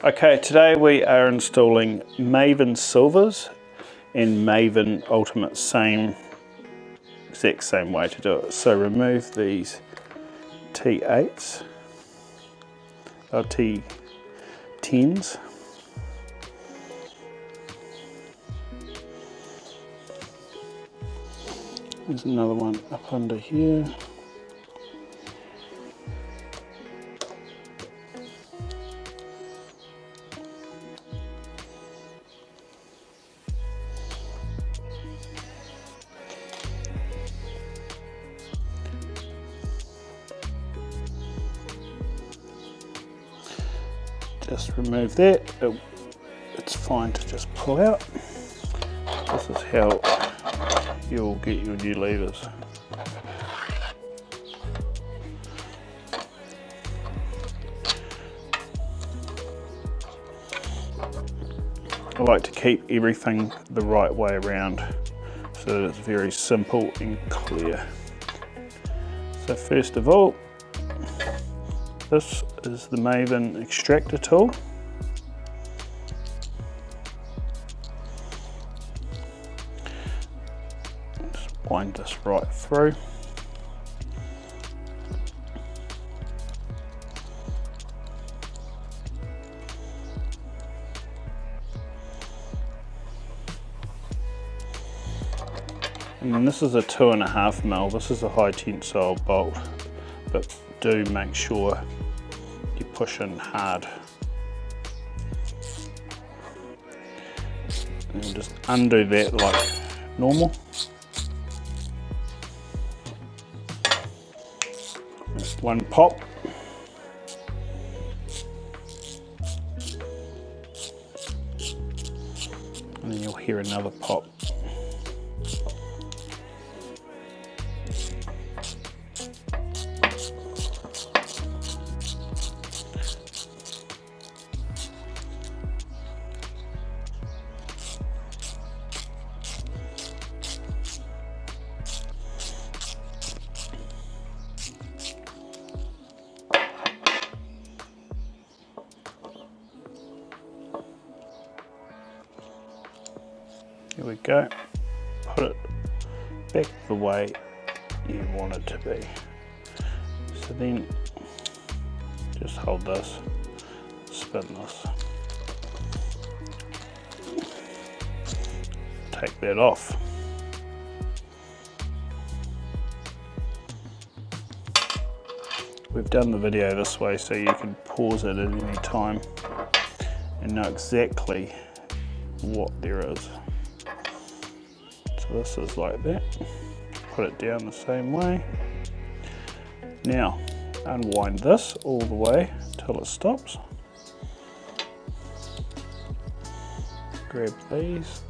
Okay, today we are installing Maven Silvers and Maven Ultimate, exact same way to do it. So remove these T8s, or T10s. There's another one up under here. Just remove that. It's fine to just pull out. This is how you'll get your new levers. I like to keep everything the right way around so that it's very simple and clear. So first of all, this is the Maven extractor tool. Just wind this right through. And then this is a 2.5mm. This is a high tensile bolt, but do make sure you push in hard. And just undo that like normal. Just one pop. And then you'll hear another pop. Here we go. Put it back the way you want it to be. So then just hold this, spin this. Take that off. We've done the video this way so you can pause it at any time and know exactly what there is. So this is like that. Put it down the same way. Now unwind this all the way till it stops. Grab these.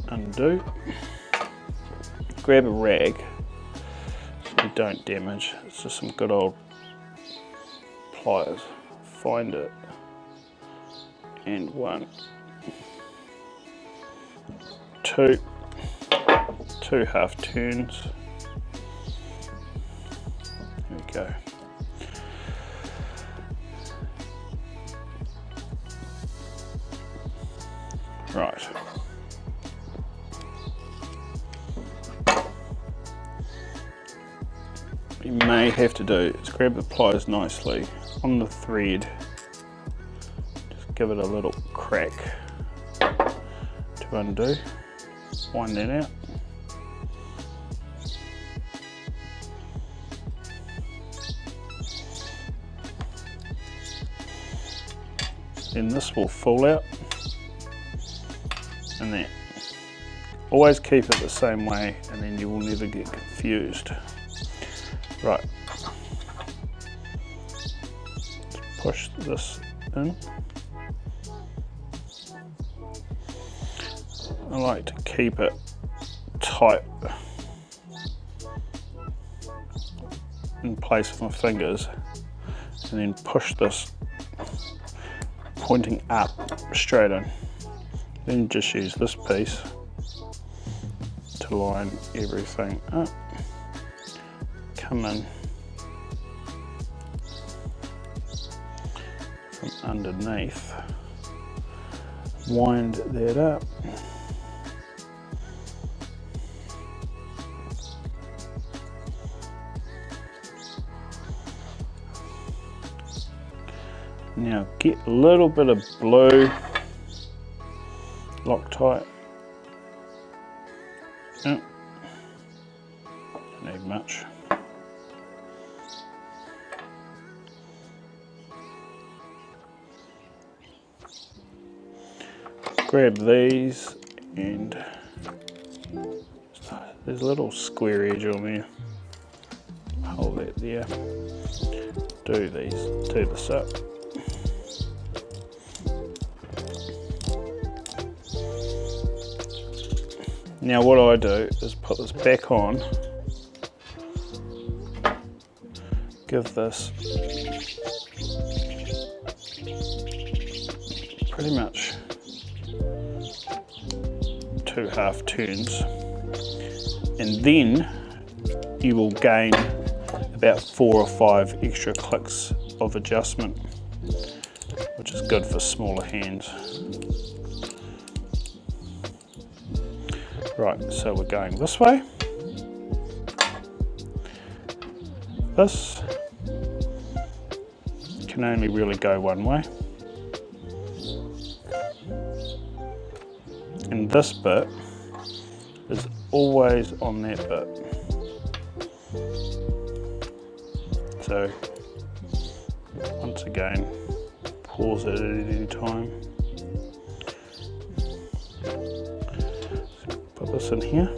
Undo. Grab a rag so you don't damage. It's just some good old pliers. Find it. And 1, 2, 2 half turns. There we go. Right. What you may have to do is grab the pliers nicely on the thread. Just give it a little crack to undo. Wind that out. Then this will fall out. And that. Always keep it the same way and then you will never get confused. Right. Push this in. I like to keep it tight in place with my fingers and then push this pointing up straight in. Then just use this piece to line everything up. Come in from underneath, wind that up. Now get a little bit of blue, Loctite. Oh, don't need much. Grab these, and there's a little square edge on there. Hold that there. Do this up. Now what I do is put this back on, give this pretty much 2 half turns, and then you will gain about 4 or 5 extra clicks of adjustment, which is good for smaller hands. Right, so we're going this way. This can only really go one way. And this bit is always on that bit. So, once again, pause it at any time. Put this in here.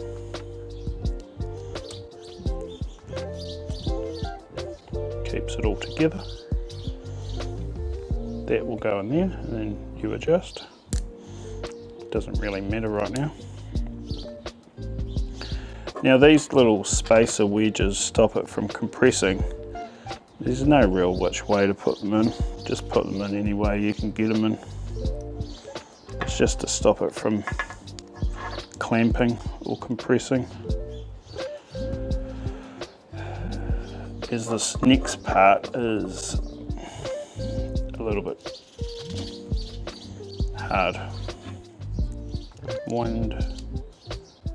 Keeps it all together. That will go in there, and then you adjust. Doesn't really matter right now. Now these little spacer wedges stop it from compressing. There's no real which way to put them in. Just put them in any way you can get them in. It's just to stop it from clamping or compressing. As this next part is a little bit hard. Wind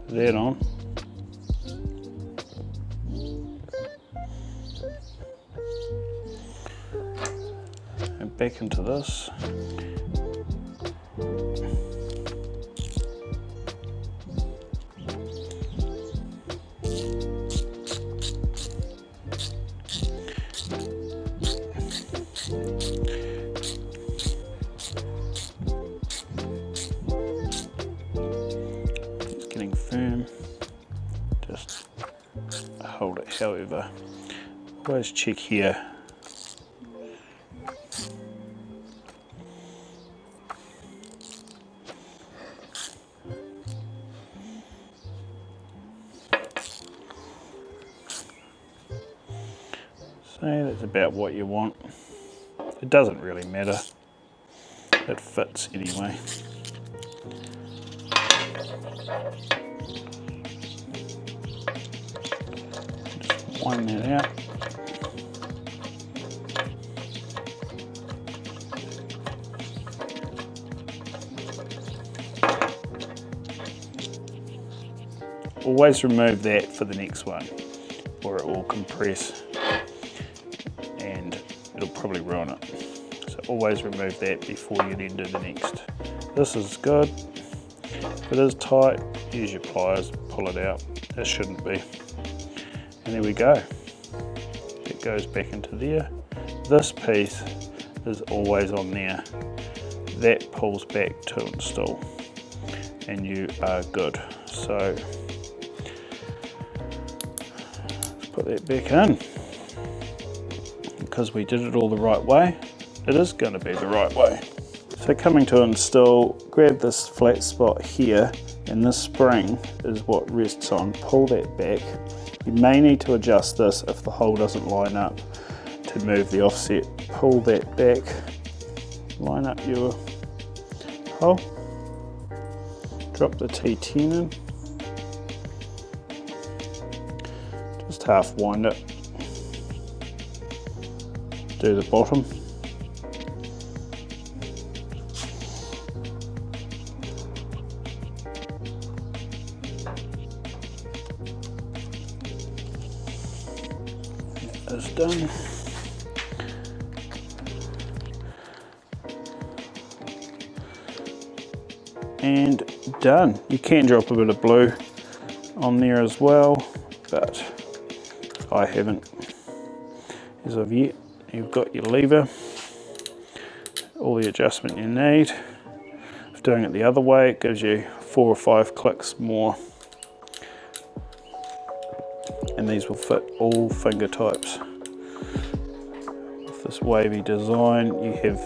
that on. And back into this. Firm, just hold it. However, always check here. So that's about what you want. It doesn't really matter. It fits anyway. Wind that out. Always remove that for the next one, or it will compress and it'll probably ruin it. So always remove that before you then do the next. This is good. If it is tight, use your pliers, pull it out. It shouldn't be. And there we go. It goes back into there. This piece is always on there. That pulls back to install, and you are good. So let's put that back in. Because we did it all the right way, it is going to be the right way. So coming to install, grab this flat spot here, and this spring is what rests on. Pull that back. You may need to adjust this if the hole doesn't line up to move the offset. Pull that back, line up your hole, drop the T10 in, just half wind it, do the bottom, that is done. And done. You can drop a bit of blue on there as well, but I haven't as of yet. You've got your lever, all the adjustment you need. If doing it the other way, it gives you 4 or 5 clicks more, and these will fit all finger types. With this wavy design, you have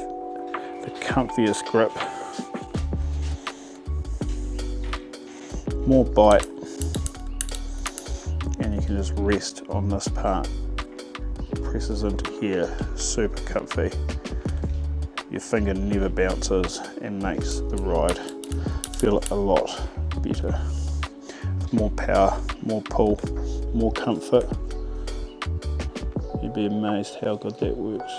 the comfiest grip, more bite, and you can just rest on this part. It presses into here, super comfy. Your finger never bounces and makes the ride feel a lot better. More power, more pull, more comfort. You'd be amazed how good that works.